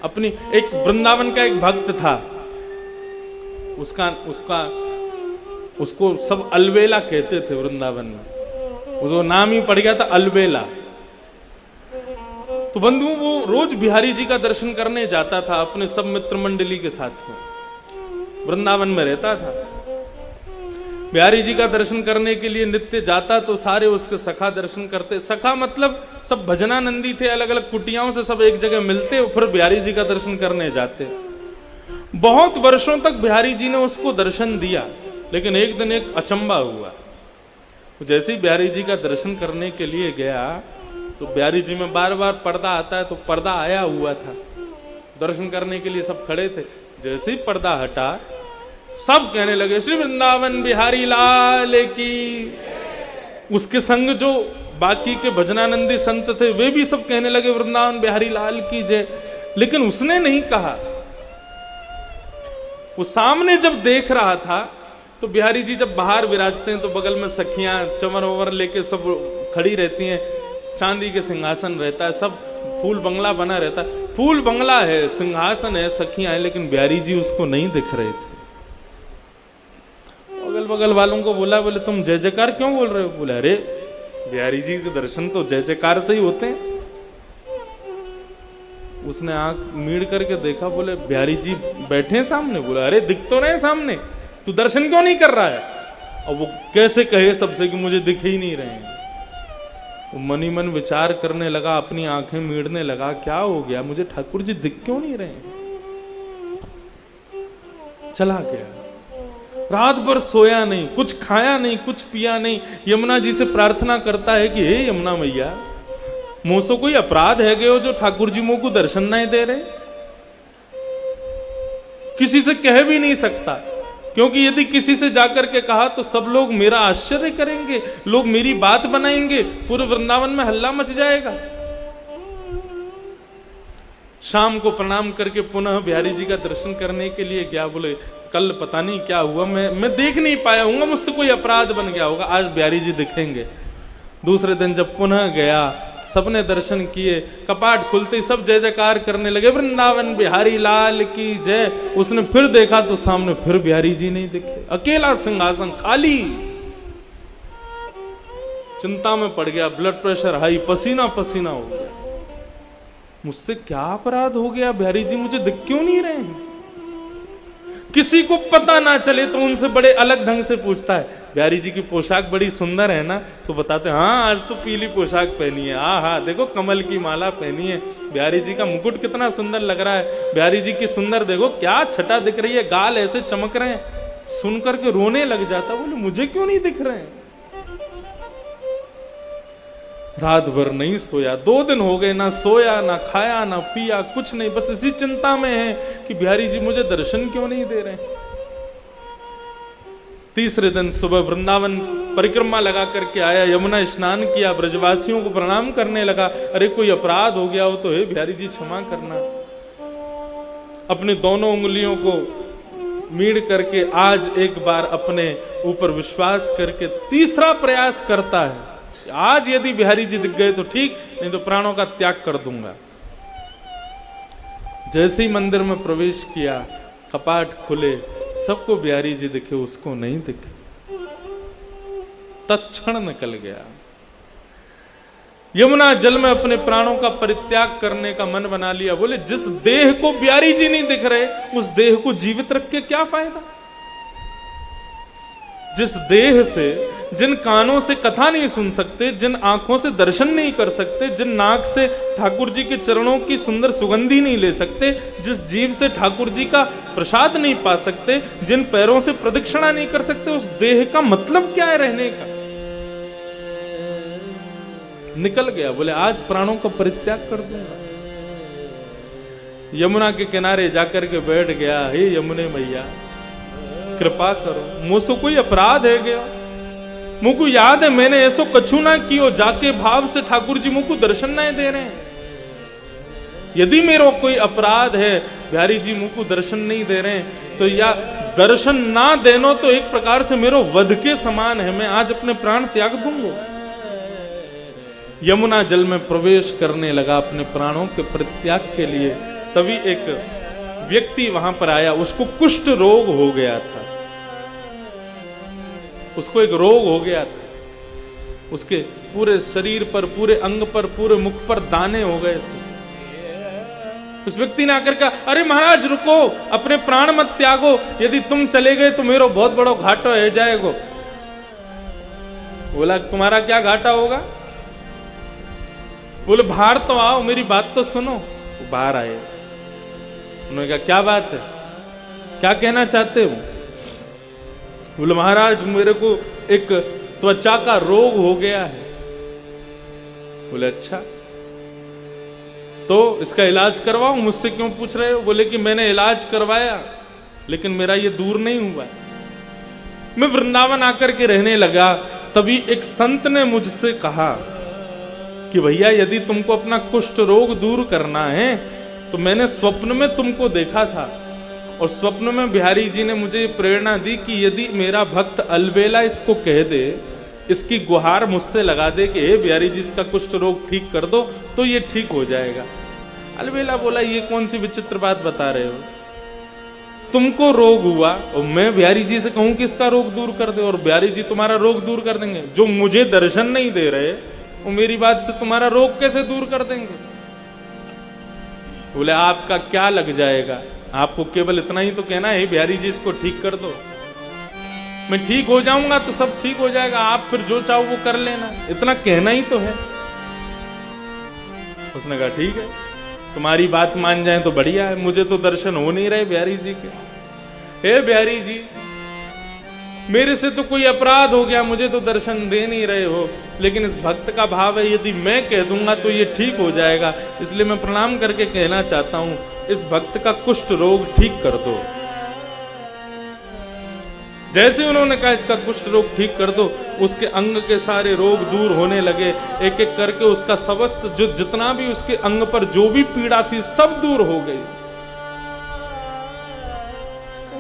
अपनी एक वृंदावन का एक भक्त था, उसको सब अलवेला कहते थे वृंदावन में, उसको नाम ही पड़ गया था अलवेला। तो बंधु वो रोज बिहारी जी का दर्शन करने जाता था अपने सब मित्र मंडली के साथ में, वृंदावन में रहता था। बिहारी जी का दर्शन करने के लिए नित्य जाता तो सारे उसके सखा दर्शन करते। सखा मतलब सब भजनानंदी थे, अलग अलग कुटियाओं से सब एक जगह मिलते और फिर बिहारी जी का दर्शन करने जाते। बहुत वर्षों तक बिहारी जी ने उसको दर्शन दिया, लेकिन एक दिन एक अचंबा हुआ। जैसे ही बिहारी जी का दर्शन करने के लिए गया तो बिहारी जी में बार बार पर्दा आता है, तो पर्दा आया हुआ था, दर्शन करने के लिए सब खड़े थे। जैसे ही पर्दा हटा सब कहने लगे श्री वृंदावन बिहारी लाल की। उसके संग जो बाकी के भजनानंदी संत थे वे भी सब कहने लगे वृंदावन बिहारी लाल की जय, लेकिन उसने नहीं कहा। वो सामने जब देख रहा था तो बिहारी जी जब बाहर विराजते हैं तो बगल में सखियां चंवर ववर लेके सब खड़ी रहती हैं, चांदी के सिंहासन रहता है, सब फूल बंगला बना रहता है। फूल बंगला है, सिंहासन है, सखियां हैं, लेकिन बिहारी जी उसको नहीं दिख रहे थे। अगल बगल वालों को बोला, बोले तुम जय जयकार क्यों बोल रहे हो? बोले अरे बिहारी जी के दर्शन तो जय जयकार से ही होते हैं। उसने आंख मीड़ करके देखा, बोले बिहारी जी बैठे हैं सामने? बोले अरे दिख तो रहे सामने, तू दर्शन क्यों नहीं कर रहा है? और वो कैसे कहे सबसे कि मुझे दिख ही नहीं रहे हैं। वो मनी मन विचार करने लगा, अपनी आंखें मीड़ने लगा, क्या हो गया, मुझे ठाकुर जी दिख क्यों नहीं रहे हैं? चला गया। रात भर सोया नहीं, कुछ खाया नहीं, कुछ पिया नहीं। यमुना जी से प्रार्थना करता है कि हे यमुना मैया, मुझसे कोई अपराध है गयो जो ठाकुर जी मुझको दर्शन नहीं दे रहे? किसी से कह भी नहीं सकता, क्योंकि यदि किसी से जाकर के कहा तो सब लोग मेरा आश्चर्य करेंगे, लोग मेरी बात बनाएंगे, पूरे वृंदावन में हल्ला मच जाएगा। शाम को प्रणाम करके पुनः बिहारी जी का दर्शन करने के लिए गया। बोले कल पता नहीं क्या हुआ, मैं देख नहीं पाया हूंगा, मुझसे कोई अपराध बन गया होगा, आज बिहारी जी दिखेंगे। दूसरे दिन जब पुनः गया, सबने दर्शन किए, कपाट खुलते सब जय जयकार करने लगे, वृंदावन बिहारी लाल की जय। उसने फिर देखा तो सामने फिर बिहारी जी नहीं दिखे, अकेला सिंहासन खाली। चिंता में पड़ गया, ब्लड प्रेशर हाई, पसीना पसीना हो गया। मुझसे क्या अपराध हो गया, बिहारी जी मुझे दिख क्यों नहीं रहे हैं? किसी को पता ना चले तो उनसे बड़े अलग ढंग से पूछता है, बिहारी जी की पोशाक बड़ी सुंदर है ना? तो बताते हैं हाँ आज तो पीली पोशाक पहनी है, हाँ देखो कमल की माला पहनी है, बिहारी जी का मुकुट कितना सुंदर लग रहा है, बिहारी जी की सुंदर देखो क्या छटा दिख रही है, गाल ऐसे चमक रहे हैं। सुन करके रोने लग जाता, बोले मुझे क्यों नहीं दिख रहे हैं? रात भर नहीं सोया, 2 दिन हो गए, ना सोया ना खाया ना पिया, कुछ नहीं, बस इसी चिंता में है कि बिहारी जी मुझे दर्शन क्यों नहीं दे रहे। तीसरे दिन सुबह वृंदावन परिक्रमा लगा करके आया, यमुना स्नान किया, ब्रजवासियों को प्रणाम करने लगा। अरे कोई अपराध हो गया हो तो हे बिहारी जी क्षमा करना। अपने दोनों उंगलियों को मीड़ करके आज एक बार अपने ऊपर विश्वास करके तीसरा प्रयास करता है, आज यदि बिहारी जी दिख गए तो ठीक, नहीं तो प्राणों का त्याग कर दूंगा। जैसे ही मंदिर में प्रवेश किया, कपाट खुले, सबको बिहारी जी दिखे, उसको नहीं दिखे। तत्क्षण निकल गया। यमुना जल में अपने प्राणों का परित्याग करने का मन बना लिया। बोले जिस देह को बिहारी जी नहीं दिख रहे, उस देह को जीवित रख के क्या फायदा? जिस देह से, जिन कानों से कथा नहीं सुन सकते, जिन आंखों से दर्शन नहीं कर सकते, जिन नाक से ठाकुर जी के चरणों की सुंदर सुगंधी नहीं ले सकते, जिस जीव से ठाकुर जी का प्रसाद नहीं पा सकते, जिन पैरों से प्रदक्षिणा नहीं कर सकते, उस देह का मतलब क्या है रहने का? निकल गया। बोले आज प्राणों का परित्याग कर दूंगा। यमुना के किनारे जाकर के बैठ गया, हे यमुने मैया कृपा करो, मुझसे कोई अपराध है गया? मुझको याद है मैंने ऐसो कछु ना कियो, जाके भाव से ठाकुर जी मुझको दर्शन नहीं दे रहे हैं। यदि मेरा कोई अपराध है, बिहारी जी मुझको दर्शन नहीं दे रहे हैं, तो या दर्शन ना देनो तो एक प्रकार से मेरो वध के समान है, मैं आज अपने प्राण त्याग दूंगा। यमुना जल में प्रवेश करने लगा अपने प्राणों के परित्याग के लिए। तभी एक व्यक्ति वहां पर आया, उसको कुष्ठ रोग हो गया था, उसको एक रोग हो गया था, उसके पूरे शरीर पर, पूरे अंग पर, पूरे मुख पर दाने हो गए थे। उस व्यक्ति ने आकर कहा, अरे महाराज रुको, अपने प्राण मत त्यागो, यदि तुम चले गए तो मेरा बहुत बड़ा घाटा हो जाएगा। बोला तुम्हारा क्या घाटा होगा? बोले बाहर तो आओ, मेरी बात तो सुनो। वो बाहर आए, उन्होंने कहा क्या बात है, क्या कहना चाहते हो? बोले महाराज मेरे को एक त्वचा का रोग हो गया है। बोले अच्छा, तो इसका इलाज करवाऊं, मुझसे क्यों पूछ रहे हो? बोले कि मैंने इलाज करवाया लेकिन मेरा ये दूर नहीं हुआ। मैं वृंदावन आकर के रहने लगा, तभी एक संत ने मुझसे कहा कि भैया यदि तुमको अपना कुष्ठ रोग दूर करना है तो मैंने स्वप्न में तुमको देखा था, और स्वप्न में बिहारी जी ने मुझे प्रेरणा दी कि यदि मेरा भक्त अलबेला इसको कह दे, इसकी गुहार मुझसे लगा दे कि हे बिहारी जी इसका कुष्ठ रोग ठीक कर दो, तो ये ठीक हो जाएगा। अलबेला बोला ये कौन सी विचित्र बात बता रहे हो, तुमको रोग हुआ और मैं बिहारी जी से कहूं कि इसका रोग दूर कर दे, और बिहारी जी तुम्हारा रोग दूर कर देंगे? जो मुझे दर्शन नहीं दे रहे वो मेरी बात से तुम्हारा रोग कैसे दूर कर देंगे? बोले आपका क्या लग जाएगा, आपको केवल इतना ही तो कहना है बिहारी जी इसको ठीक कर दो, मैं ठीक हो जाऊंगा तो सब ठीक हो जाएगा, आप फिर जो चाहो वो कर लेना, इतना कहना ही तो है। उसने कहा ठीक है, तुम्हारी बात मान जाए तो बढ़िया है, मुझे तो दर्शन हो नहीं रहे बिहारी जी के। हे बिहारी जी मेरे से तो कोई अपराध हो गया, मुझे तो दर्शन दे नहीं रहे हो, लेकिन इस भक्त का भाव है यदि मैं कह दूंगा तो ये ठीक हो जाएगा, इसलिए मैं प्रणाम करके कहना चाहता हूं इस भक्त का कुष्ठ रोग ठीक कर दो। जैसे उन्होंने कहा इसका कुष्ठ रोग ठीक कर दो, उसके अंग के सारे रोग दूर होने लगे, एक एक करके उसका समस्त जो जितना भी उसके अंग पर जो भी पीड़ा थी सब दूर हो गई।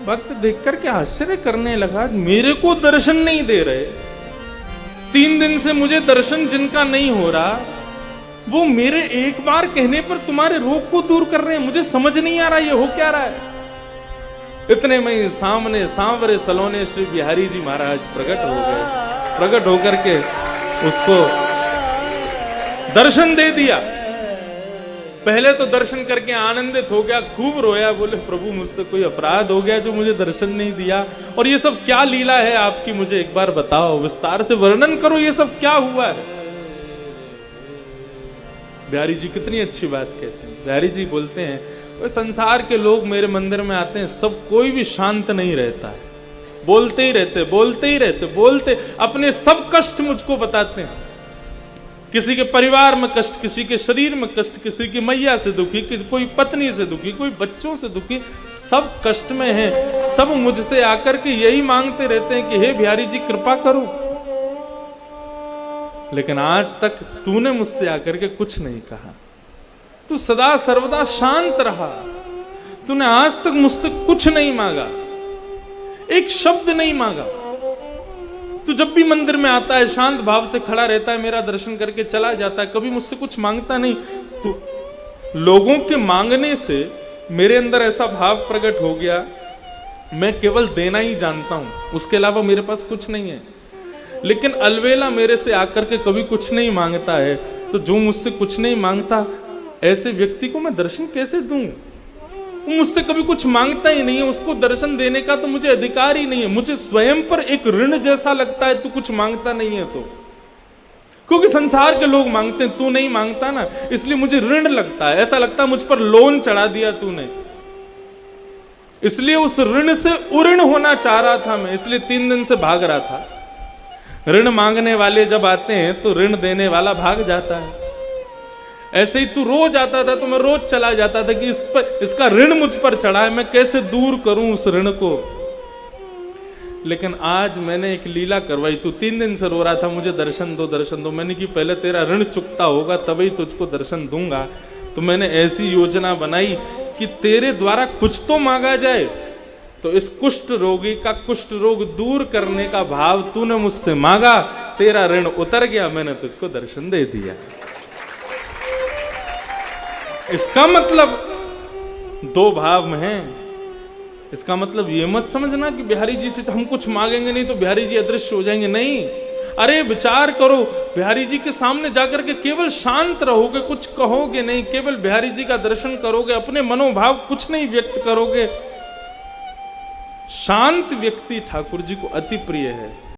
भक्त देखकर के आश्चर्य करने लगा, मेरे को दर्शन नहीं दे रहे, 3 दिन से मुझे दर्शन जिनका नहीं हो रहा वो मेरे एक बार कहने पर तुम्हारे रोग को दूर कर रहे हैं, मुझे समझ नहीं आ रहा ये हो क्या रहा है। इतने में सामने सांवरे सलोने श्री बिहारी जी महाराज प्रकट हो गए, प्रकट होकर के उसको दर्शन दे दिया। पहले तो दर्शन करके आनंदित हो गया, खूब रोया, बोले प्रभु मुझसे कोई अपराध हो गया जो मुझे दर्शन नहीं दिया, और ये सब क्या लीला है आपकी, मुझे एक बार बताओ, विस्तार से वर्णन करो ये सब क्या हुआ है। बिहारी जी कितनी अच्छी बात कहते हैं। बिहारी जी बोलते हैं संसार के लोग मेरे मंदिर में आते हैं, सब कोई भी शांत नहीं रहता है, बोलते ही रहते, बोलते ही रहते, बोलते अपने सब कष्ट मुझको बताते हैं, किसी के परिवार में कष्ट, किसी के शरीर में कष्ट, किसी की मैया से दुखी, किसी कोई पत्नी से दुखी, कोई बच्चों से दुखी, सब कष्ट में हैं, सब मुझसे आकर के यही मांगते रहते हैं कि हे बिहारी जी कृपा करो। लेकिन आज तक तूने मुझसे आकर के कुछ नहीं कहा, तू सदा सर्वदा शांत रहा, तूने आज तक मुझसे कुछ नहीं मांगा, एक शब्द नहीं मांगा। तू जब भी मंदिर में आता है शांत भाव से खड़ा रहता है, मेरा दर्शन करके चला जाता है, कभी मुझसे कुछ मांगता नहीं। तू लोगों के मांगने से मेरे अंदर ऐसा भाव प्रकट हो गया, मैं केवल देना ही जानता हूं, उसके अलावा मेरे पास कुछ नहीं है। लेकिन अलवेला मेरे से आकर के कभी कुछ नहीं मांगता है, तो जो मुझसे कुछ नहीं मांगता ऐसे व्यक्ति को मैं दर्शन कैसे दूं? वो मुझसे कभी कुछ मांगता ही नहीं है, उसको दर्शन देने का तो मुझे अधिकार ही नहीं है। मुझे स्वयं पर एक ऋण जैसा लगता है तू कुछ मांगता नहीं है तो, क्योंकि संसार के लोग मांगते हैं, तू नहीं मांगता ना, इसलिए मुझे ऋण लगता है, ऐसा लगता है मुझ पर लोन चढ़ा दिया तूने, इसलिए उस ऋण से उऋण होना चाह रहा था मैं, इसलिए 3 दिन से भाग रहा था। ऋण मांगने वाले जब आते हैं तो ऋण देने वाला भाग जाता है। ऐसे ही तू रोज आता था तो मैं रोज चला जाता था कि इसका ऋण मुझ पर चढ़ा है, मैं कैसे दूर करूं उस ऋण को। लेकिन आज मैंने एक लीला करवाई, तू 3 दिन से रो रहा था मुझे दर्शन दो दर्शन दो, मैंने कि पहले तेरा ऋण चुकता होगा तभी तुझको दर्शन दूंगा। तो मैंने ऐसी योजना बनाई कि तेरे द्वारा कुछ तो मांगा जाए, तो इस कुष्ठ रोगी का कुष्ठ रोग दूर करने का भाव तूने मुझसे मांगा, तेरा ऋण उतर गया, मैंने तुझको दर्शन दे दिया। इसका मतलब दो भाव में हैं। इसका मतलब ये मत समझना कि बिहारी जी से तो हम कुछ मांगेंगे नहीं तो बिहारी जी अदृश्य हो जाएंगे, नहीं। अरे विचार करो, बिहारी जी के सामने जाकर के केवल शांत रहोगे, कुछ कहोगे नहीं, केवल बिहारी जी का दर्शन करोगे, अपने मनोभाव कुछ नहीं व्यक्त करोगे। शांत व्यक्ति ठाकुर जी को अति प्रिय है।